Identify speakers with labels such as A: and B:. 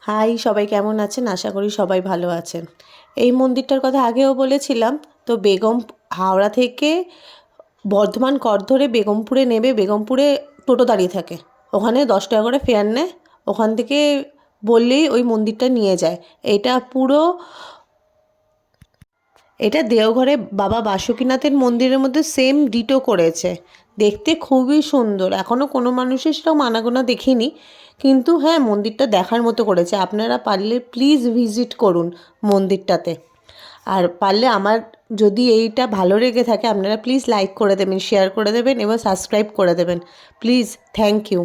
A: High, সবাই কেমন আছেন? আশা করি সবাই ভালো আছেন। এই মন্দিরটার কথা আগেও বলেছিলাম। তো হাওড়া থেকে বর্ধমান কর ধরে বেগমপুরে নেবে, বেগমপুরে টোটো দাঁড়িয়ে থাকে, ওখানে 10 টাকা করে ফেয়ার নেয়। ওখান থেকে বললেই ওই মন্দিরটা নিয়ে যায়। এটা পুরো এটা দেওঘরে বাবা বাসুকীনাথের মন্দিরের মধ্যে সেম ডিটো করেছে। দেখতে খুবই সুন্দর। এখনও কোনো মানুষের সেরকম আনাগোনা দেখিনি, কিন্তু হ্যাঁ, মন্দিরটা দেখার মতো করেছে। আপনারা পারলে প্লিজ ভিজিট করুন মন্দিরটাতে। আর পারলে আমার যদি এইটা ভালো লেগে থাকে, আপনারা প্লিজ লাইক করে দেবেন, শেয়ার করে দেবেন এবং সাবস্ক্রাইব করে দেবেন। Please, thank you.